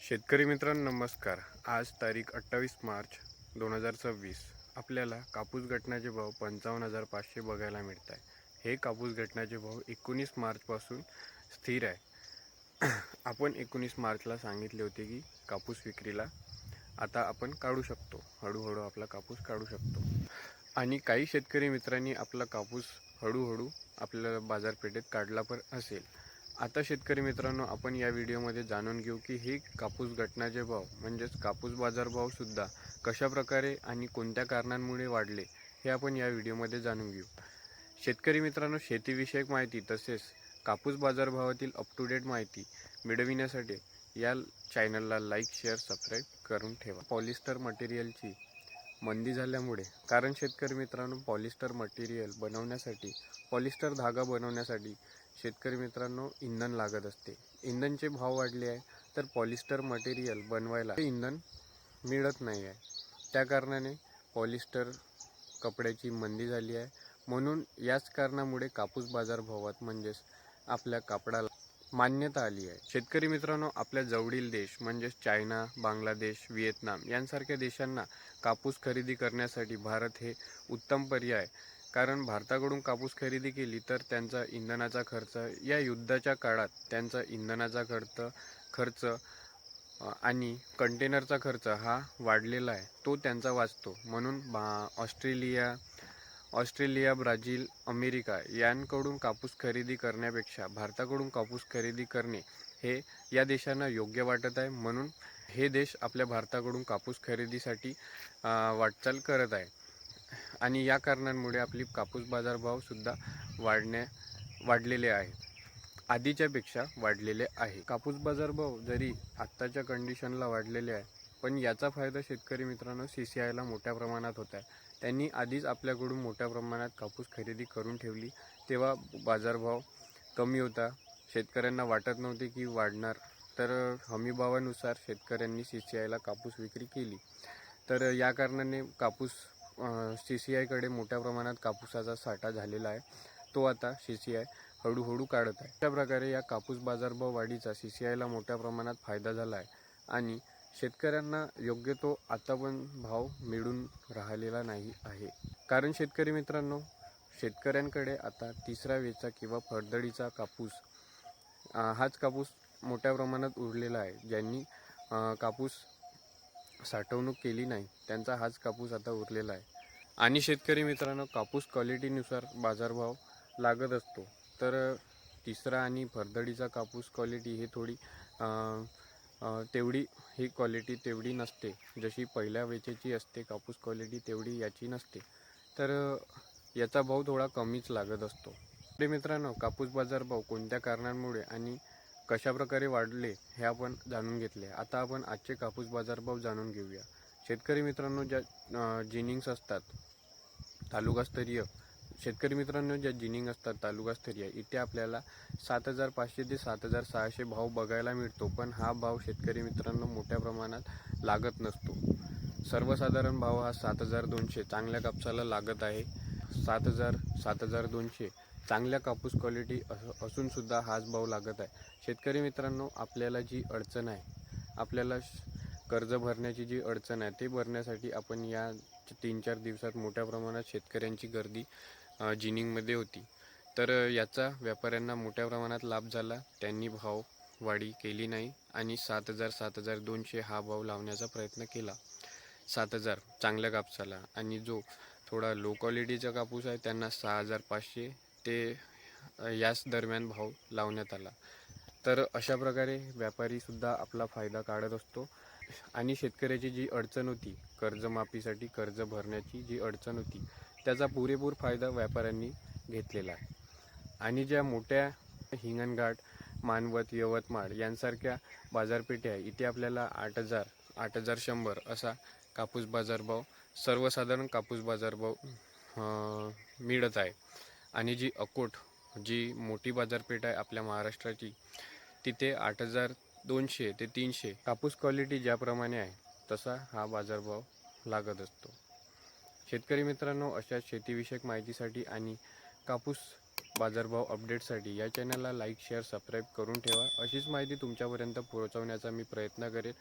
शेतकरी मित्रांनो नमस्कार. आज तारीख 28 मार्च 2026. आपल्याला कापूस घटनाचे भाव 55,500 बघायला मिळत आहे. हे कापूस घटनाचे भाव 19 मार्चपासून स्थिर आहे. आपण 19 मार्चला सांगितले होते की कापूस विक्रीला आता आपण काढू शकतो, हळूहळू आपला कापूस काढू शकतो. आणि काही शेतकरी मित्रांनी आपला कापूस हळूहळू आपल्या बाजारपेठेत काढला पण असेल. आता शेतकरी मित्रांनो, आपण या व्हिडिओमध्ये जाणून घेऊ की हे कापूस घटनाचे भाव म्हणजेच कापूस बाजारभावसुद्धा कशाप्रकारे आणि कोणत्या कारणांमुळे वाढले हे आपण या व्हिडिओमध्ये जाणून घेऊ. शेतकरी मित्रांनो, शेतीविषयक माहिती तसेच कापूस बाजारभावातील अप टू डेट माहिती मिळविण्यासाठी या चॅनलला लाईक, शेअर, सबस्क्राईब करून ठेवा. पॉलिस्टर मटेरियलची मंदी झाल्यामुळे, कारण शेतकरी मित्रांनो पॉलिस्टर मटेरियल बनवण्यासाठी, पॉलिस्टर धागा बनवण्यासाठी शेतकरी मित्रांनो इंधन लागत असते. इंधनचे भाव वाढले आहे तर पॉलिस्टर मटेरियल बनवायला इंधन मिळत नाही आहे. त्या कारणाने पॉलिस्टर कपड्याची मंदी झाली आहे. म्हणून याच कारणामुळे कापूस बाजारभावात म्हणजेच आपल्या कापडाला मान्यता आली आहे. शेतकरी मित्रांनो, आपल्या जवळील देश म्हणजेच चायना, बांगलादेश, व्हिएतनाम यांसारख्या देशांना कापूस खरेदी करण्यासाठी भारत हे उत्तम पर्याय. कारण भारताकडून कापूस खरेदी केली तर त्यांचा इंधनाचा खर्च, या युद्धाच्या काळात त्यांचा इंधनाचा खर्च आणि कंटेनरचा खर्च हा वाढलेला आहे, तो त्यांचा वाचतो. म्हणून ऑस्ट्रेलिया, ब्राझील, अमेरिका यांकडून कापूस खरेदी करण्यापेक्षा भारताकडून कापूस खरेदी करणे हे या देशांना योग्य वाटत आहे. म्हणून हे देश आपल्या भारताकडून कापूस खरेदीसाठी वाटचाल करत आहे. आणि या कारणांमुळे आपली कापूस बाजारभावसुद्धा वाढलेले आहे, आधीच्यापेक्षा वाढलेले आहे. कापूस बाजारभाव जरी आत्ताच्या कंडिशनला वाढलेले आहे, पण याचा फायदा शेतकरी मित्रांनो CCIला मोठ्या प्रमाणात होत आहे. त्यांनी आधीच आपल्याकडून मोठ्या प्रमाणात कापूस खरेदी करून ठेवली, तेव्हा बाजारभाव कमी होता. शेतकऱ्यांना वाटत नव्हते की वाढणार, तर हमीभावानुसार शेतकऱ्यांनी CCIला कापूस विक्री केली. तर या कारणाने CCIकडे मोठ्या प्रमाणात कापूसाचा साठा झालेला आहे. तो आता CCI हळूहळू काढत आहे. अशा प्रकारे या कापूस बाजारभाव वाढीचा CCIला मोठ्या प्रमाणात फायदा झाला आहे आणि शेतकऱ्यांना योग्य तो आता पण भाव मिळून राहिलेला नाही आहे. कारण शेतकरी मित्रांनो, शेतकऱ्यांकडे आता तिसरा वेचा किंवा फरदडीचा कापूस, हाच कापूस मोठ्या प्रमाणात उरलेला आहे. ज्यांनी कापूस साठवणूक केली नाही त्यांचा हाच कापूस आता उरलेला आहे. आणि शेतकरी मित्रांनो, कापूस क्वालिटीनुसार बाजारभाव लागत असतो. तर तिसरा आणि फरदडीचा कापूस क्वालिटी हे थोडी तेवढी ही क्वालिटी तेवढी नसते, जशी पहिल्या वेचेची असते कापूस क्वालिटी तेवढी याची नसते. तर याचा भाव थोडा कमीच लागत असतो. तर मित्रांनो, कापूस बाजारभाव कोणत्या कारणांमुळे आणि कशाप्रकारे वाढले हे आपण जाणून घेतले. आता आपण आजचे कापूस बाजारभाव जाणून घेऊया. शेतकरी मित्रांनो, ज्या जिनिंग्स असतात तालुकास्तरीय, शेतकरी मित्रांनो ज्या जिनिंग असतात तालुकास्तरीय, इथे आपल्याला 7,500 ते 7,600 भाव बघायला मिळतो. पण हा भाव शेतकरी मित्रांनो मोठ्या प्रमाणात लागत नसतो. सर्वसाधारण भाव हा 7,200 चांगल्या कापसाला लागत आहे. 7,000 7,200 चांगल्या कापूस क्वालिटी असूनसुद्धा हाच भाव लागत आहे. शेतकरी मित्रांनो, आपल्याला जी अडचण आहे, आपल्याला कर्ज भरण्याची जी अडचण आहे, ते भरण्यासाठी आपण या 3-4 दिवसात मोठ्या प्रमाणात शेतकऱ्यांची गर्दी जिनिंगमध्ये होती. तर याचा व्यापाऱ्यांना मोठ्या प्रमाणात लाभ झाला. त्यांनी भाव वाढी केली नाही आणि 7,000 7,200 हा भाव लावण्याचा प्रयत्न केला. 7,000 चांगल्या कापसाला, आणि जो थोडा लो क्वालिटीचा कापूस आहे त्यांना 6,500 ते याच दरम्यान भाव लावण्यात आला. तर अशा प्रकारे व्यापारीसुद्धा आपला फायदा काढत असतो. आणि शेतकऱ्याची जी अडचण होती, कर्जमाफीसाठी कर्ज भरण्याची जी अडचण होती, त्याचा पुरेपूर फायदा व्यापाऱ्यांनी घेतलेला आहे. आणि ज्या मोठ्या हिंगणघाट, मानवत, यवतमाळ यांसारख्या बाजारपेठे आहे, इथे आपल्याला 8,000 8,100 असा कापूस बाजारभाव, सर्वसाधारण कापूस बाजारभाव मिळत आहे. आणि जी अकोट, जी मोठी बाजारपेठ आहे आपल्या महाराष्ट्राची, तिथे 8,200 ते 300 कापूस क्वालिटी ज्याप्रमाणे आहे तसा हा बाजारभाव लागत असतो. शेतकरी मित्रांनो, अशा शेतीविषयक माहितीसाठी आणि कापूस बाजारभाव अपडेटसाठी या चॅनलला लाईक शेअर सबस्क्राईब करून ठेवा. अशीच माहिती तुमच्यापर्यंत पोहोचवण्याचा मी प्रयत्न करेन.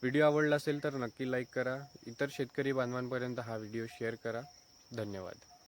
व्हिडिओ आवडला असेल तर नक्की लाईक करा. इतर शेतकरी बांधवांपर्यंत हा व्हिडिओ शेअर करा. धन्यवाद.